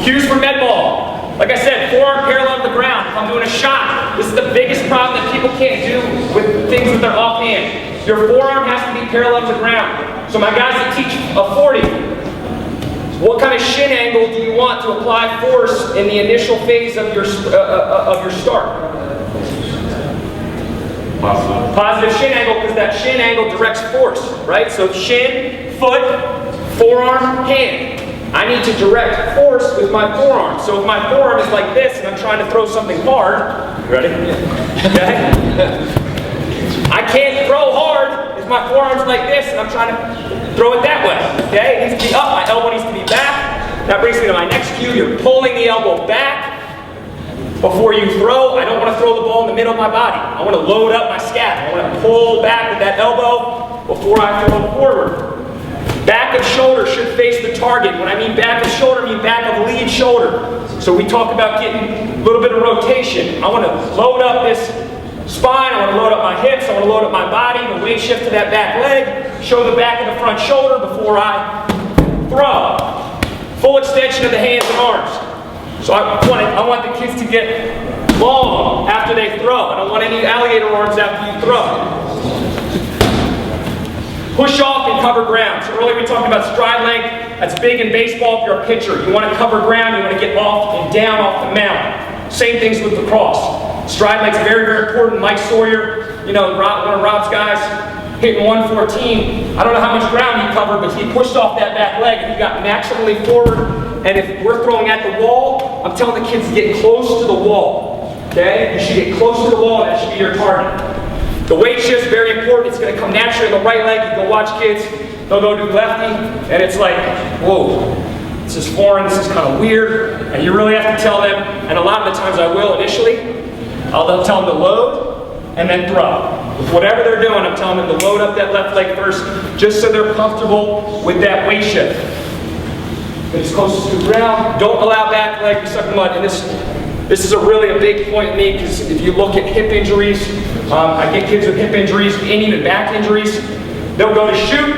Cues for med ball. Like I said, forearm parallel to the ground. If I'm doing a shot, this is the biggest problem that people can't do with things with their offhand. Your forearm has to be parallel to the ground. So my guys that teach a 40, what kind of shin angle do you want to apply force in the initial phase of your start? Positive shin angle, because that shin angle directs force, right? So shin, foot, forearm, hand. I need to direct force with my forearm. So if my forearm is like this and I'm trying to throw something hard, ready? Okay? I can't throw hard if my forearm's like this and I'm trying to throw it that way. Okay? It needs to be up, my elbow needs to be back. That brings me to my next cue. You're pulling the elbow back before you throw. I don't want to throw the ball in the middle of my body. I want to load up my scap. I want to pull back with that elbow before I throw forward. Back of shoulder should face the target. When I mean back of shoulder, I mean back of lead shoulder. So we talk about getting a little bit of rotation. I want to load up this spine. I want to load up my hips. I want to load up my body. The weight shift to that back leg. Show the back of the front shoulder before I throw. Full extension of the hands and arms. So I want the kids to get long after they throw. I don't want any alligator arms after you throw. Push off and cover ground. So earlier we talked about stride length. That's big in baseball if you're a pitcher. You want to cover ground, you want to get off and down off the mound. Same things with lacrosse. Stride length is very, very important. Mike Sawyer, you know, one of Rob's guys, hitting 114. I don't know how much ground he covered, but he pushed off that back leg and he got maximally forward. And if we're throwing at the wall, I'm telling the kids to get close to the wall. Okay? You should get close to the wall. That should be your target. The weight shift is very important. It's going to come naturally on the right leg. You go watch kids, they'll go do lefty, and it's like, whoa, this is foreign, this is kind of weird, and you really have to tell them, and a lot of the times I will initially, I'll tell them to load and then throw. With whatever they're doing, I'm telling them to load up that left leg first, just so they're comfortable with that weight shift. Get as close to the ground. Don't allow back leg to suck the mud. And this is really a big point in me, because if you look at hip injuries, I get kids with hip injuries and even back injuries. They'll go to shoot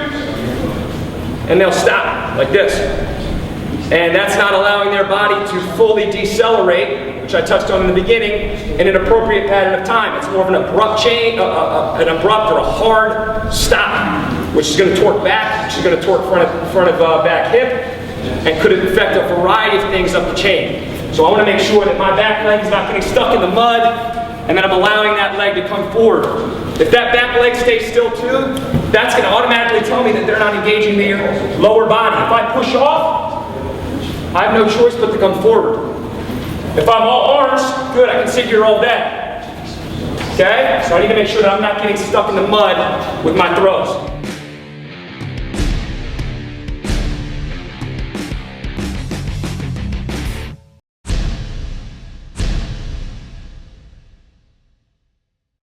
and they'll stop like this. And that's not allowing their body to fully decelerate, which I touched on in the beginning, in an appropriate pattern of time. It's more of an abrupt change, an abrupt or a hard stop, which is going to torque back, which is going to torque front of back hip, and could affect a variety of things up the chain. So I want to make sure that my back leg is not getting stuck in the mud, and that I'm allowing that leg to come forward. If that back leg stays still too, that's going to automatically tell me that they're not engaging their lower body. If I push off, I have no choice but to come forward. If I'm all arms, good, I can sit here all day. Okay? So I need to make sure that I'm not getting stuck in the mud with my throws.